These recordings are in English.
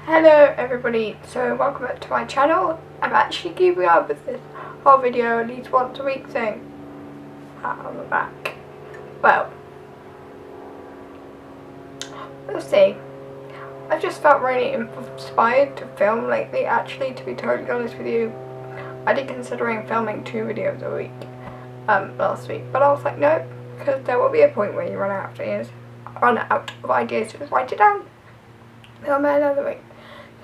Hello everybody, so welcome back to my channel. I'm actually keeping up with this whole video at least once a week thing. Pat on the back. Well, we'll see. I've just felt really inspired to film lately, actually, to be totally honest with you. I did considering filming 2 videos a week last week, but I was like no, because there will be a point where you run out of ideas, just write it down. Film another week.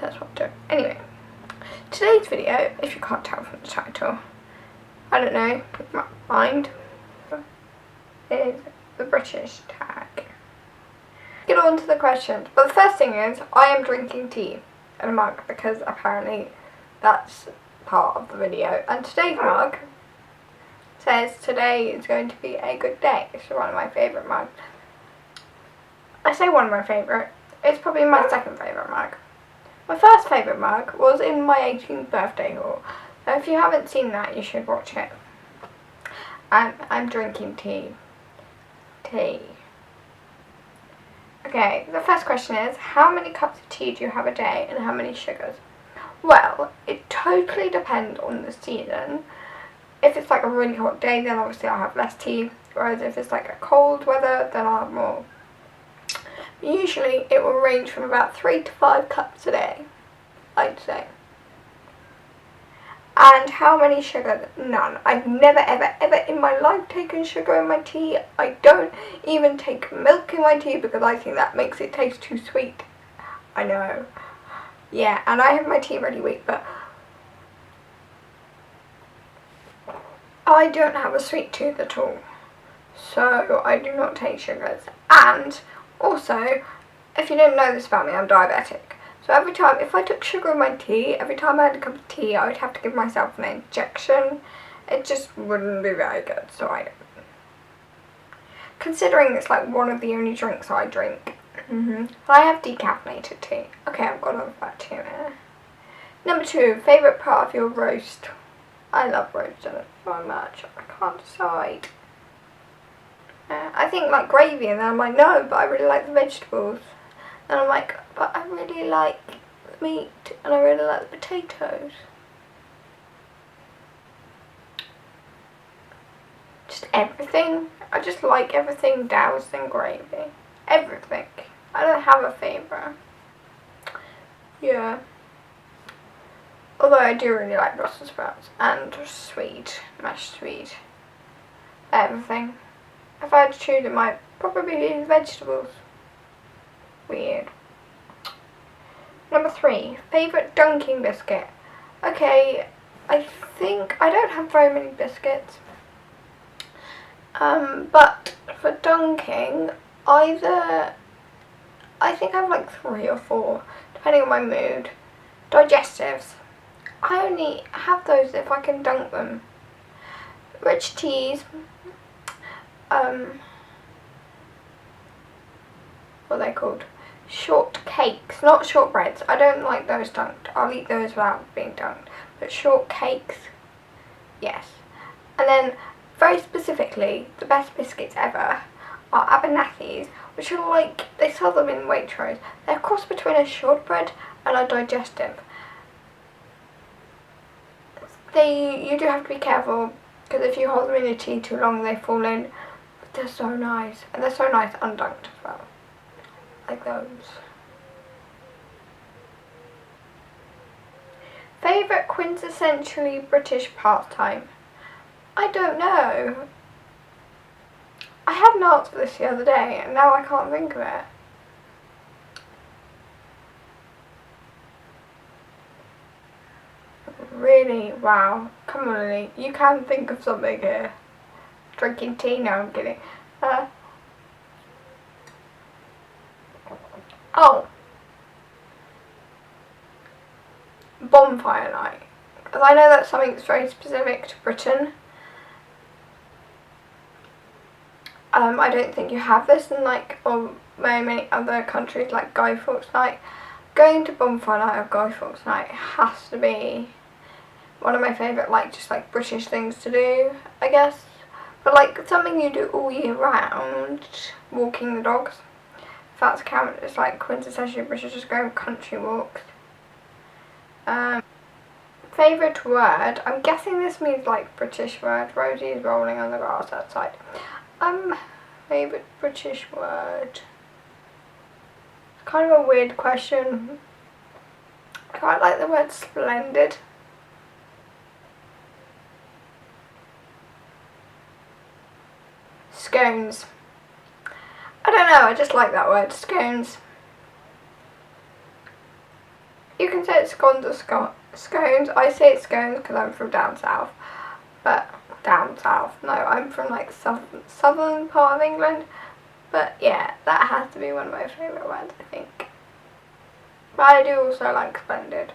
That's what I'm doing. Anyway, today's video, if you can't tell from the title, I don't know, my mind, is the British tag. Get on to the questions. But the first thing is, I am drinking tea in a mug because apparently that's part of the video. And today's mug says today is going to be a good day. It's one of my favourite mugs. I say one of my favourite. It's probably my second favourite mug. My first favourite mug was in my 18th birthday haul. So if you haven't seen that, you should watch it. I'm drinking tea. Okay, the first question is, how many cups of tea do you have a day and how many sugars? Well, it totally depends on the season. If it's like a really hot day, then obviously I'll have less tea. Whereas if it's like a cold weather, then I'll have more. Usually it will range from about 3 to 5 cups a day, I'd say. And how many sugars? None. I've never ever in my life taken sugar in my tea. I don't even take milk in my tea because I think that makes it taste too sweet. I know. Yeah, and I have my tea really weak, but I don't have a sweet tooth at all. So I do not take sugars. And also, if you didn't know this about me, I'm diabetic. So every time, if I took sugar in my tea, every time I had a cup of tea, I would have to give myself an injection. It just wouldn't be very good, so I don't. Considering it's like one of the only drinks I drink. I have decaffeinated tea. Okay, I've got on that too. Number 2, favourite part of your roast. I love roasting it so much. I can't decide. I think like gravy, and then I'm like, no, but I really like the vegetables. And I'm like, but I really like the meat, and I really like the potatoes. Just everything. I just like everything doused in gravy. Everything. I don't have a favourite. Yeah. Although I do really like Brussels sprouts and sweet, mashed sweet. Everything. If I had to choose, it might probably be vegetables. Weird. Number 3, favourite dunking biscuit. Okay, I think I don't have very many biscuits. But for dunking, I think I have like 3 or 4, depending on my mood. Digestives. I only have those if I can dunk them. Rich teas. What are they called? Short cakes, not shortbreads. I don't like those dunked. I'll eat those without being dunked. But short cakes, yes. And then, very specifically, the best biscuits ever are Abernathy's, which are like, they sell them in Waitrose. They're a cross between a shortbread and a digestive. You do have to be careful, because if you hold them in your tea too long, they fall in. But they're so nice, and they're so nice undunked as well. Like those. Favourite quintessentially British pastime? I don't know. I had an answer for this the other day and now I can't think of it. Really? Wow. Come on, Lily. You can think of something here. Drinking tea? No, I'm kidding. Oh, bonfire night. Because I know that's something that's very specific to Britain. I don't think you have this in like very many other countries, like Guy Fawkes night. Going to bonfire night or Guy Fawkes night has to be one of my favourite, like, just like British things to do, I guess. But like something you do all year round, walking the dogs. That's count. It's like quintessentially British, just going country walks. Favourite word. I'm guessing this means like British word. Rosie is rolling on the grass outside. Favourite British word. Kind of a weird question. I quite like the word splendid. Scones. I don't know, I just like that word, scones. You can say it's scones or scones. I say it's scones because I'm from down south. But, down south. No, I'm from like southern part of England. But yeah, that has to be one of my favourite words, I think. But I do also like splendid.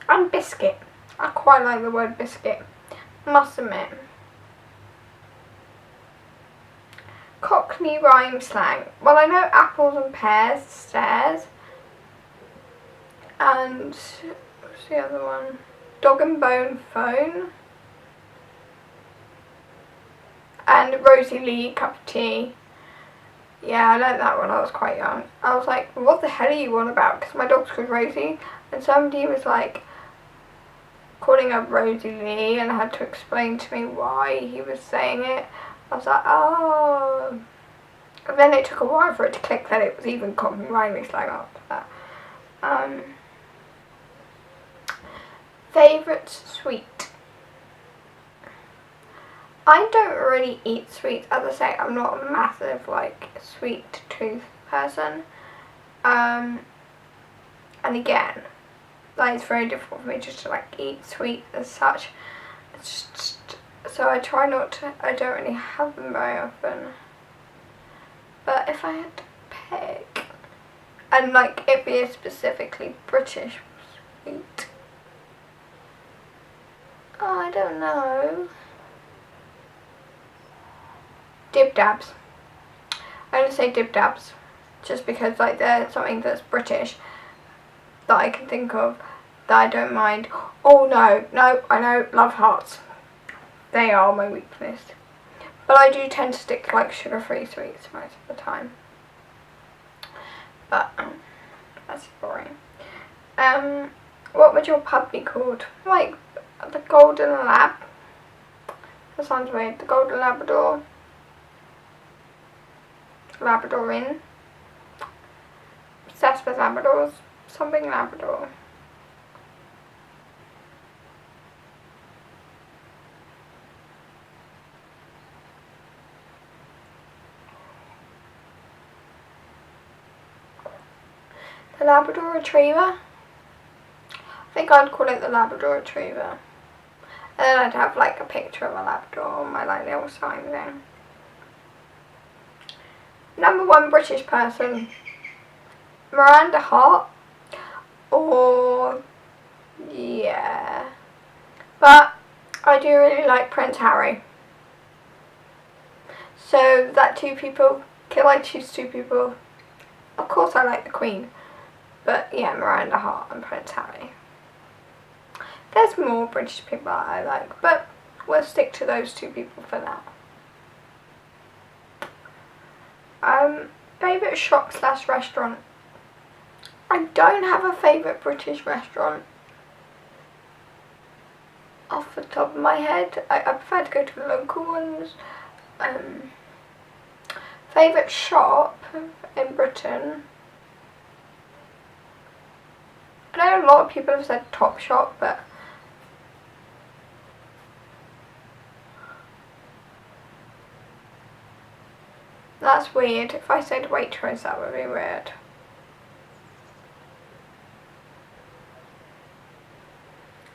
And biscuit. I quite like the word biscuit, must admit. Cockney rhyme slang. Well, I know apples and pears, stairs. And what's the other one? Dog and bone, phone. And Rosie Lee, cup of tea. Yeah, I learned that when I was quite young. I was like, what the hell are you on about? Because my dog's called Rosie. And somebody was like calling her Rosie Lee and had to explain to me why he was saying it. I was like, oh. And then it took a while for it to click that it was even Cockney rhyming slang after that. Favourite sweet. I don't really eat sweets. As I say, I'm not a massive like sweet tooth person. And again, like it's very difficult for me just to like eat sweet as such. It's just, so I try not to. I don't really have them very often. But if I had to pick, and like it be a specifically British sweet, oh, I don't know. Dib dabs. I only say dib dabs just because like they're something that's British that I can think of that I don't mind. Oh no, I know, love hearts. They are my weakness. But I do tend to stick to like sugar-free sweets most of the time. But that's boring. What would your pub be called? Like the Golden Lab. That sounds weird. The Golden Labrador. Labradorin. Obsessed with Labradors. Something Labrador. The Labrador Retriever. I think I'd call it the Labrador Retriever. And then I'd have like a picture of a Labrador on my like little sign thing. Number one British person. Miranda Hart. Or yeah. But I do really like Prince Harry. So that two people, can I choose two people? Of course I like the Queen. But yeah, Miranda Hart and Prince Harry. There's more British people that I like, but we'll stick to those two people for now. Favourite shop / restaurant. I don't have a favourite British restaurant off the top of my head. I prefer to go to the local ones. Favourite shop in Britain. I know a lot of people have said Topshop, but that's weird. If I said Waitrose, that would be weird.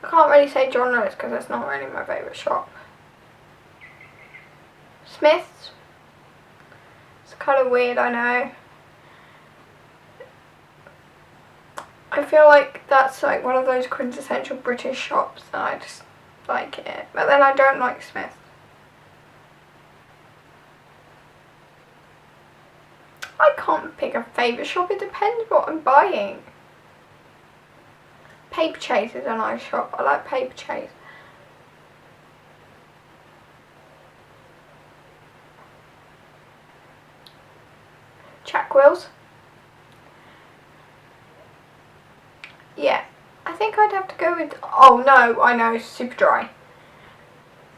I can't really say John Lewis because it's not really my favourite shop. Smith's. It's kind of weird, I know. I feel like that's like one of those quintessential British shops and I just like it. But then I don't like Smith's. I can't pick a favourite shop, it depends what I'm buying. Paper Chase is a nice shop, I like Paper Chase. Jack Wills. Yeah, I think I'd have to go with, oh no, I know, Superdry.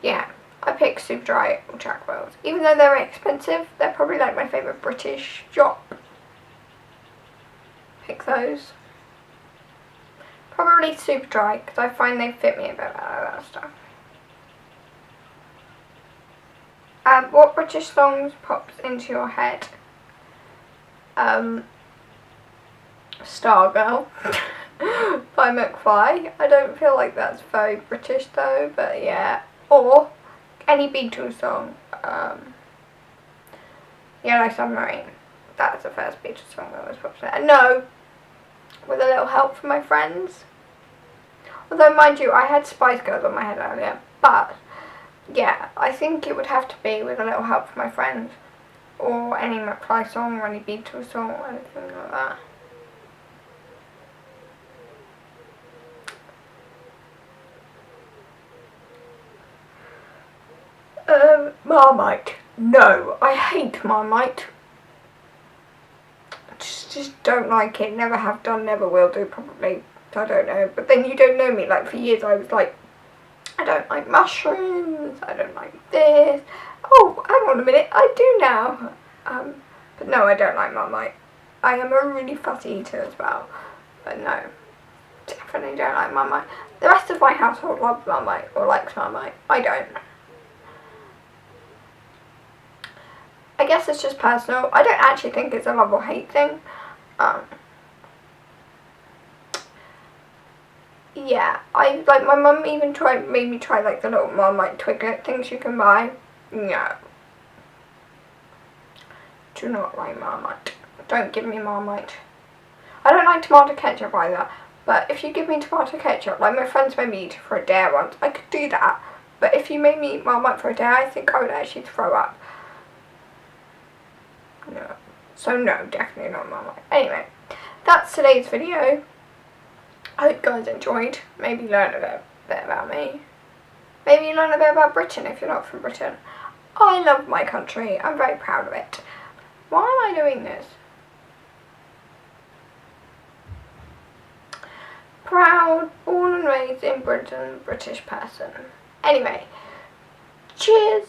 Yeah, I picked Superdry or Jack Wells. Even though they're expensive, they're probably like my favourite British shop. Pick those. Probably Superdry, because I find they fit me a bit better, that stuff. What British songs pops into your head? Stargirl by McFly. I don't feel like that's very British though, but yeah. Or any Beatles song. Yellow Submarine. That's the first Beatles song that was popped there. No, With a Little Help from My Friends. Although, mind you, I had Spice Girls on my head earlier, but yeah, I think it would have to be With a Little Help from My Friends, or any McFly song, or any Beatles song, or anything like that. Marmite. No, I hate Marmite. Just don't like it. Never have done, never will do, probably. I don't know. But then you don't know me. Like, for years I was like, I don't like mushrooms, I don't like this. Oh, hang on a minute, I do now. But no, I don't like Marmite. I am a really fussy eater as well. But no, definitely don't like Marmite. The rest of my household loves Marmite, or likes Marmite. I don't. I guess it's just personal. I don't actually think it's a love or hate thing. Yeah, I like, my mum even made me try like the little Marmite Twiglet things you can buy. No. Do not like Marmite. Don't give me Marmite. I don't like tomato ketchup either. But if you give me tomato ketchup, like my friends made me eat it for a day once, I could do that. But if you made me eat Marmite for a day, I think I would actually throw up. No. So no, definitely not Marmite. Anyway, that's today's video. I hope you guys enjoyed. Maybe learn a bit about me. Maybe learn a bit about Britain if you're not from Britain. I love my country. I'm very proud of it. Why am I doing this? Proud, born and raised in Britain, British person. Anyway, cheers.